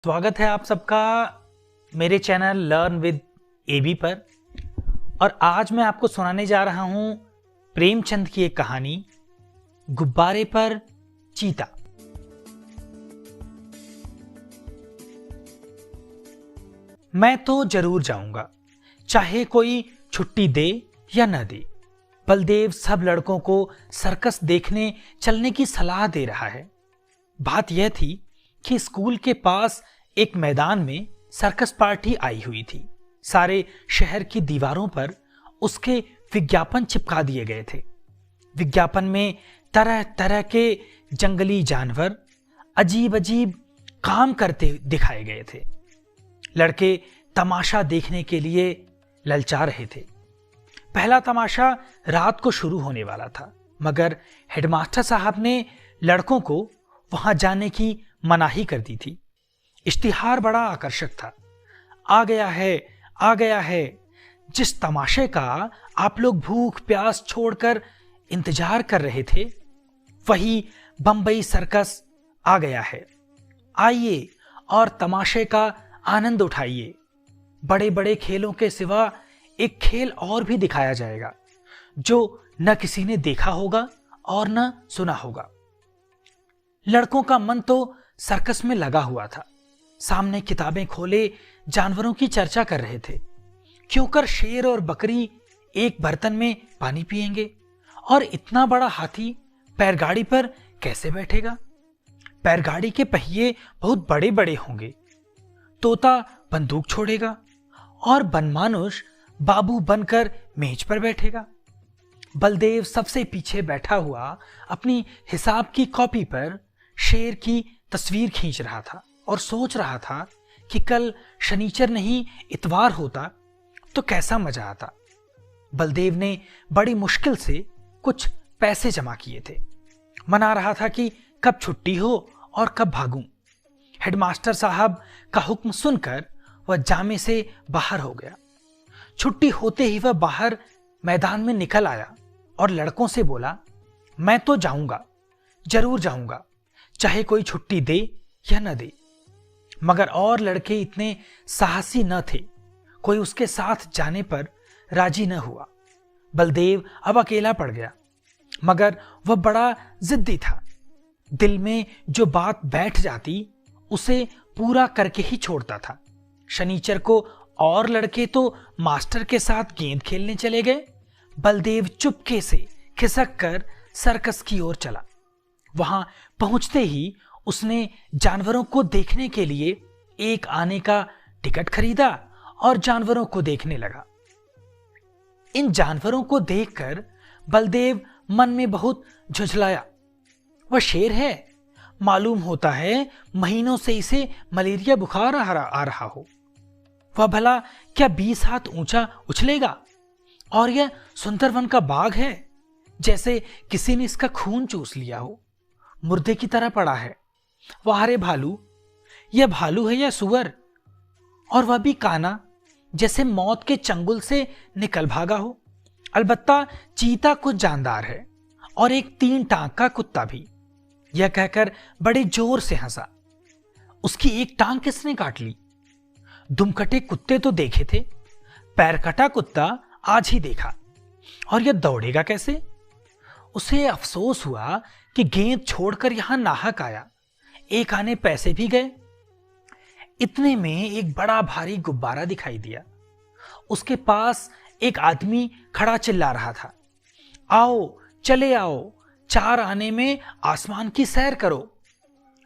स्वागत है आप सबका मेरे चैनल लर्न विद एबी पर। और आज मैं आपको सुनाने जा रहा हूं प्रेमचंद की एक कहानी, गुब्बारे पर चीता। मैं तो जरूर जाऊंगा, चाहे कोई छुट्टी दे या न दे। बलदेव सब लड़कों को सर्कस देखने चलने की सलाह दे रहा है। बात यह थी कि स्कूल के पास एक मैदान में सर्कस पार्टी आई हुई थी। सारे शहर की दीवारों पर उसके विज्ञापन चिपका दिए गए थे। विज्ञापन में तरह तरह के जंगली जानवर अजीब अजीब काम करते दिखाए गए थे। लड़के तमाशा देखने के लिए ललचा रहे थे। पहला तमाशा रात को शुरू होने वाला था, मगर हेडमास्टर साहब ने लड़कों को वहां जाने की मनाही कर दी थी। इश्तिहार बड़ा आकर्षक था। आ गया है, जिस तमाशे का आप लोग भूख प्यास छोड़कर इंतजार कर रहे थे, वही बंबई सर्कस आ गया है। आइए और तमाशे का आनंद उठाइए। बड़े बड़े खेलों के सिवा एक खेल और भी दिखाया जाएगा जो न किसी ने देखा होगा और न सुना होगा। लड़कों का मन तो सर्कस में लगा हुआ था। सामने किताबें खोले जानवरों की चर्चा कर रहे थे। क्यों कर शेर और बकरी एक बर्तन में पानी पिएंगे, और इतना बड़ा हाथी बैलगाड़ी पर कैसे बैठेगा? बैलगाड़ी के पहिए बहुत बड़े बड़े होंगे। तोता बंदूक छोड़ेगा और बनमानुष बाबू बनकर मेज पर बैठेगा। बलदेव सबसे पीछे बैठा हुआ अपनी हिसाब की कॉपी पर शेर की तस्वीर खींच रहा था और सोच रहा था कि कल शनिचर नहीं इतवार होता तो कैसा मजा आता। बलदेव ने बड़ी मुश्किल से कुछ पैसे जमा किए थे। मना रहा था कि कब छुट्टी हो और कब भागूं। हेडमास्टर साहब का हुक्म सुनकर वह जामे से बाहर हो गया। छुट्टी होते ही वह बाहर मैदान में निकल आया और लड़कों से बोला, मैं तो जाऊंगा, जरूर जाऊंगा, चाहे कोई छुट्टी दे या न दे। मगर और लड़के इतने साहसी न थे। कोई उसके साथ जाने पर राजी न हुआ। बलदेव अब अकेला पड़ गया, मगर वह बड़ा जिद्दी था। दिल में जो बात बैठ जाती उसे पूरा करके ही छोड़ता था। शनिचर को और लड़के तो मास्टर के साथ गेंद खेलने चले गए। बलदेव चुपके से खिसक कर सर्कस की ओर चला। वहां पहुंचते ही उसने जानवरों को देखने के लिए एक आने का टिकट खरीदा और जानवरों को देखने लगा। इन जानवरों को देखकर बलदेव मन में बहुत झुंझलाया। वह शेर है, मालूम होता है महीनों से इसे मलेरिया बुखार आ रहा हो। वह भला क्या 20 हाथ ऊंचा उछलेगा? और यह सुंदरवन का बाघ है, जैसे किसी ने इसका खून चूस लिया हो, मुर्दे की तरह पड़ा है। वह रे भालू, यह भालू है या सुअर? और वह भी काना, जैसे मौत के चंगुल से निकल भागा हो। अलबत्ता चीता कुछ जानदार है, और एक 3 टांग का कुत्ता भी। यह कहकर बड़े जोर से हंसा। उसकी एक टांग किसने काट ली? दुमकटे कुत्ते तो देखे थे, पैर कटा कुत्ता आज ही देखा। और यह दौड़ेगा कैसे? उसे अफसोस हुआ कि गेंद छोड़कर यहां नाहक आया। एक आने पैसे भी गए। इतने में एक बड़ा भारी गुब्बारा दिखाई दिया। उसके पास एक आदमी खड़ा चिल्ला रहा था, आओ चले आओ, 4 आने में आसमान की सैर करो।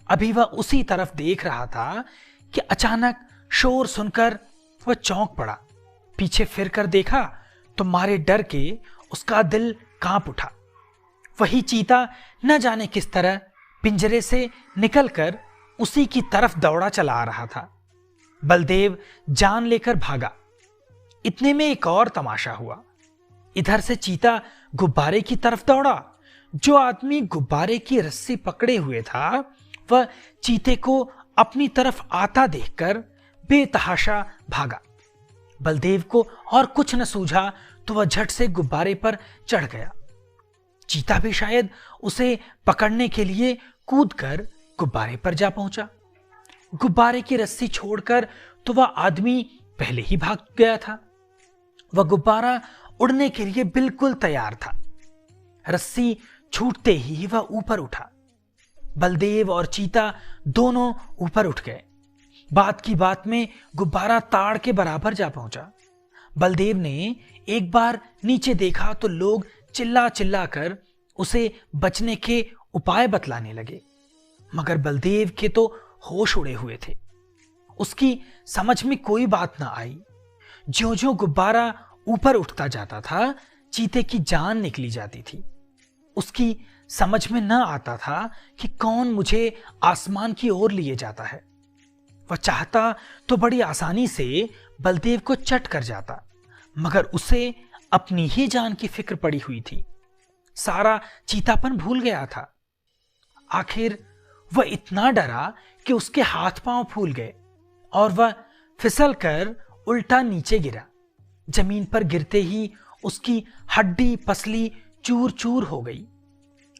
अभी वह उसी तरफ देख रहा था कि अचानक शोर सुनकर वह चौंक पड़ा। पीछे फिरकर देखा तो मारे डर के उसका दिल कांप उठा। वही चीता न जाने किस तरह पिंजरे से निकलकर उसी की तरफ दौड़ा चला आ रहा था। बलदेव जान लेकर भागा। इतने में एक और तमाशा हुआ। इधर से चीता गुब्बारे की तरफ दौड़ा। जो आदमी गुब्बारे की रस्सी पकड़े हुए था वह चीते को अपनी तरफ आता देखकर बेतहाशा भागा। बलदेव को और कुछ न सूझा तो वह झट से गुब्बारे पर चढ़ गया। चीता भी शायद उसे पकड़ने के लिए कूदकर गुब्बारे पर जा पहुंचा। गुब्बारे की रस्सी छोड़कर तो वह आदमी पहले ही भाग गया था। वह गुब्बारा उड़ने के लिए बिल्कुल तैयार था। रस्सी छूटते ही वह ऊपर उठा। बलदेव और चीता दोनों ऊपर उठ गए। बात की बात में गुब्बारा ताड़ के बराबर जा पहुंचा। बलदेव ने एक बार नीचे देखा तो लोग चिल्ला चिल्ला कर उसे बचने के उपाय बतलाने लगे, मगर बलदेव के तो होश उड़े हुए थे। उसकी समझ में कोई बात ना आई। ज्यों ज्यों गुब्बारा ऊपर उठता जाता था, चीते की जान निकली जाती थी। उसकी समझ में न आता था कि कौन मुझे आसमान की ओर लिए जाता है। वह चाहता तो बड़ी आसानी से बलदेव को चट कर जाता, मगर उसे अपनी ही जान की फिक्र पड़ी हुई थी। सारा चीतापन भूल गया था। आखिर वह इतना डरा कि उसके हाथ पांव फूल गए और वह फिसल कर उल्टा नीचे गिरा। जमीन पर गिरते ही उसकी हड्डी पसली चूर चूर हो गई।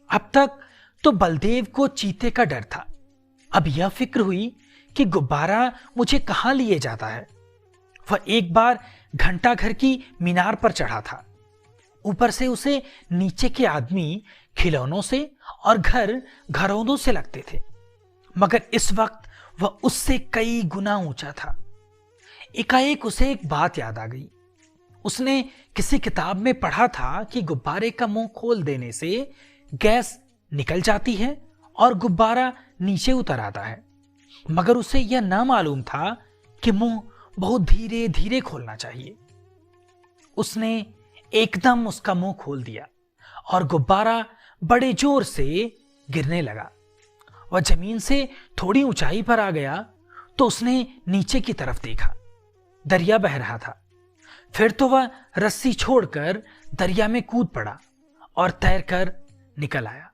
अब तक तो बलदेव को चीते का डर था। अब यह फिक्र हुई कि गुब्बारा मुझे कहां लिए जाता है। वह एक बार घंटा घर की मीनार पर चढ़ा था। ऊपर से उसे नीचे के आदमी खिलौनों से और घर घरौंदों से लगते थे, मगर इस वक्त वह उससे कई गुना ऊंचा था। एकाएक उसे एक बात याद आ गई। उसने किसी किताब में पढ़ा था कि गुब्बारे का मुंह खोल देने से गैस निकल जाती है और गुब्बारा नीचे उतर आता है, मगर उसे यह ना मालूम था कि मुंह बहुत धीरे धीरे खोलना चाहिए। उसने एकदम उसका मुंह खोल दिया और गुब्बारा बड़े जोर से गिरने लगा। वह जमीन से थोड़ी ऊंचाई पर आ गया तो उसने नीचे की तरफ देखा। दरिया बह रहा था। फिर तो वह रस्सी छोड़कर दरिया में कूद पड़ा और तैरकर निकल आया।